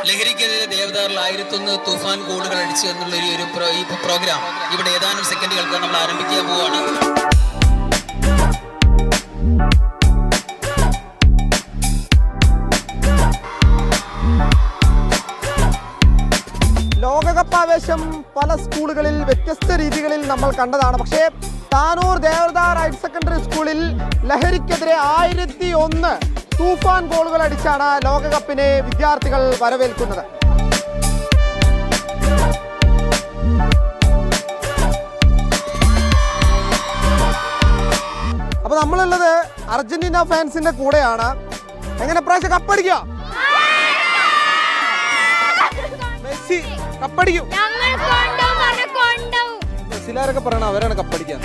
ലഹരിക്കെതിരെ ദേവദാറിൽ 1001 തൂഫാൻ ഗോളുകൾ അടിച്ചു എന്നുള്ള ഈ പ്രോഗ്രാം ഇവിടെ ഏതാനും സെക്കൻഡുകൾക്ക് നമ്മൾ ആരംഭിക്കാൻ പോവുകയാണ്. ലോകകപ്പ് ആവേശം പല സ്കൂളുകളിൽ വ്യത്യസ്ത രീതികളിൽ നമ്മൾ കണ്ടതാണ്. പക്ഷേ താനൂർ ദേവദാർ ഹയർ സെക്കൻഡറി സ്കൂളിൽ ലഹരിക്കെതിരെ 1001 തൂഫാൻ ഗോളുകൾ അടിച്ചാണ് ലോകകപ്പിനെ വിദ്യാർത്ഥികൾ വരവേൽക്കുന്നത്. അപ്പൊ നമ്മളുള്ളത് അർജന്റീന ഫാൻസിന്റെ കൂടെയാണ്. എങ്ങനെ പ്രാവശ്യം കപ്പടിക്കുക? മെസ്സി കപ്പടിക്കും. ബ്രസീലുകാരൊക്കെ പറയണം അവരാണ് കപ്പടിക്കാൻ.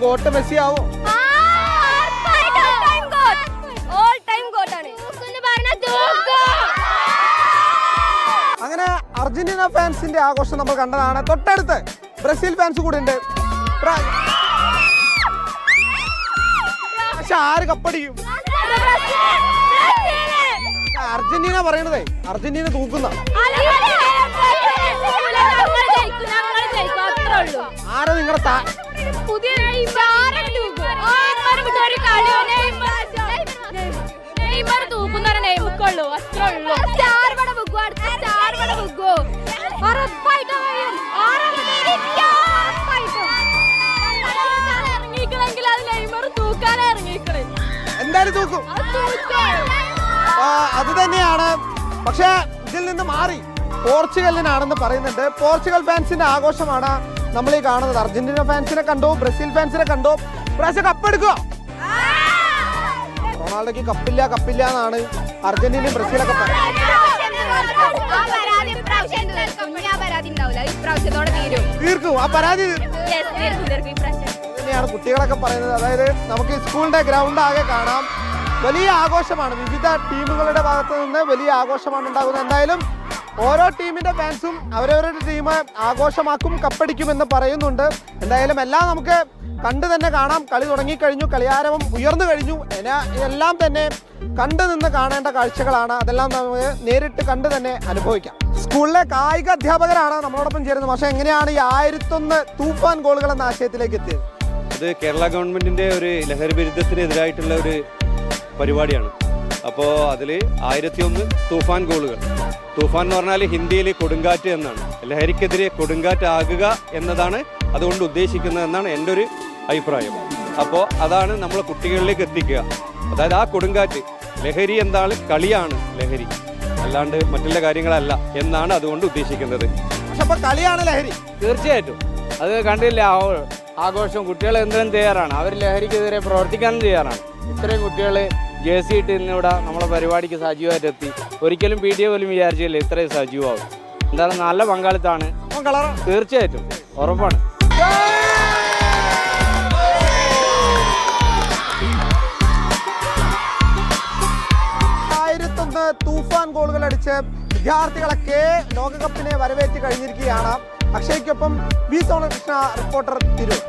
ഗോട്ട് മെസ്സി ആവും. അങ്ങനെ അർജന്റീന ഫാൻസിന്റെ ആഘോഷം നമ്മൾ കണ്ടതാണ്. തൊട്ടടുത്ത് ബ്രസീൽ ഫാൻസ് കൂടെ ഉണ്ട്. പക്ഷെ ആര് കപ്പടിക്കും? Argentina പറയണതേ Argentina തൂക്കുന്ന. ആരാ നിങ്ങളുടെ എന്തായാലും തൂക്കും. അത് തന്നെയാണ്. പക്ഷെ ഇതിൽ നിന്ന് മാറി പോർച്ചുഗലിനാണെന്ന് പറയുന്നുണ്ട്. പോർച്ചുഗൽ ഫാൻസിന്റെ ആഘോഷമാണ് നമ്മൾ ഈ കാണുന്നത്. അർജന്റീന ഫാൻസിനെ കണ്ടു, ബ്രസീൽ ഫാൻസിനെ കണ്ടു. പ്രാവശ്യം കപ്പെടുക്കുക. റൊണാൾഡോക്ക് കപ്പില്ല എന്നാണ് അർജന്റീനയും ബ്രസീലൊക്കെ തീർക്കും. ആ പരാതി തന്നെയാണ് കുട്ടികളൊക്കെ പറയുന്നത്. അതായത് നമുക്ക് സ്കൂളിന്റെ ഗ്രൗണ്ട് ആകെ കാണാം. വലിയ ആഘോഷമാണ്. വിവിധ ടീമുകളുടെ ഭാഗത്ത് നിന്ന് വലിയ ആഘോഷമാണ് ഉണ്ടാകുന്നത്. എന്തായാലും ഓരോ ടീമിന്റെ ഫാൻസും അവരവരുടെ ടീം ആഘോഷമാക്കും, കപ്പടിക്കുമെന്ന് പറയുന്നുണ്ട്. എന്തായാലും എല്ലാം നമുക്ക് കണ്ടു തന്നെ കാണാം. കളി തുടങ്ങിക്കഴിഞ്ഞു, കളിയാരവം ഉയർന്നു കഴിഞ്ഞു. എല്ലാം തന്നെ കണ്ടു നിന്ന് കാണേണ്ട കാഴ്ചകളാണ്. അതെല്ലാം നമുക്ക് നേരിട്ട് കണ്ടു തന്നെ അനുഭവിക്കാം. സ്കൂളിലെ കായിക അധ്യാപകരാണ് നമ്മളോടൊപ്പം ചേരുന്നത്. പക്ഷേ എങ്ങനെയാണ് ഈ 1001 തൂഫാൻ ഗോളുകൾ എന്ന ആശയത്തിലേക്ക് എത്തിയത്? ഇത് കേരള ഗവൺമെന്റിന്റെ ഒരു ലഹരി വിരുദ്ധത്തിനെതിരായിട്ടുള്ള ഒരു പരിപാടിയാണ്. അപ്പോൾ അതിൽ 1001 തൂഫാൻ ഗോളുകൾ. തൂഫാൻ എന്ന് പറഞ്ഞാൽ ഹിന്ദിയിൽ കൊടുങ്കാറ്റ് എന്നാണ്. ലഹരിക്കെതിരെ കൊടുങ്കാറ്റാകുക എന്നതാണ് അതുകൊണ്ട് ഉദ്ദേശിക്കുന്നതെന്നാണ് എൻ്റെ ഒരു അഭിപ്രായം. അപ്പോൾ അതാണ് നമ്മൾ കുട്ടികളിലേക്ക് എത്തിക്കുക. അതായത് ആ കൊടുങ്കാറ്റ് ലഹരി എന്താണ്? കളിയാണ് ലഹരി, അല്ലാണ്ട് മറ്റുള്ള കാര്യങ്ങളല്ല എന്നാണ് അതുകൊണ്ട് ഉദ്ദേശിക്കുന്നത്. പക്ഷെ അപ്പോൾ കളിയാണ് ലഹരി. തീർച്ചയായിട്ടും അത് കണ്ടില്ല. ആഘോഷം കുട്ടികൾ എന്തിനും തയ്യാറാണ്. അവർ ലഹരിക്കെതിരെ പ്രവർത്തിക്കാനും തയ്യാറാണ്. ഇത്രയും കുട്ടികൾ ജേഴ്സി ഇട്ട് ഇന്നിവിടെ നമ്മളെ പരിപാടിക്ക് സജീവമായിട്ട് എത്തി. ഒരിക്കലും PTA പോലും വിചാരിച്ചില്ല ഇത്രയും സജീവമാവും. എന്തായാലും നല്ല പങ്കാളിത്തമാണ്. തീർച്ചയായിട്ടും ഉറപ്പാണ്. 1001 തൂഫാൻ ഗോളുകൾ അടിച്ച് വിദ്യാർത്ഥികളൊക്കെ ലോകകപ്പിനെ വരവേറ്റ് കഴിഞ്ഞിരിക്കുകയാണ്. അക്ഷയ്ക്കൊപ്പം വി സോണകൃഷ്ണ, റിപ്പോർട്ടർ തിരൂർ.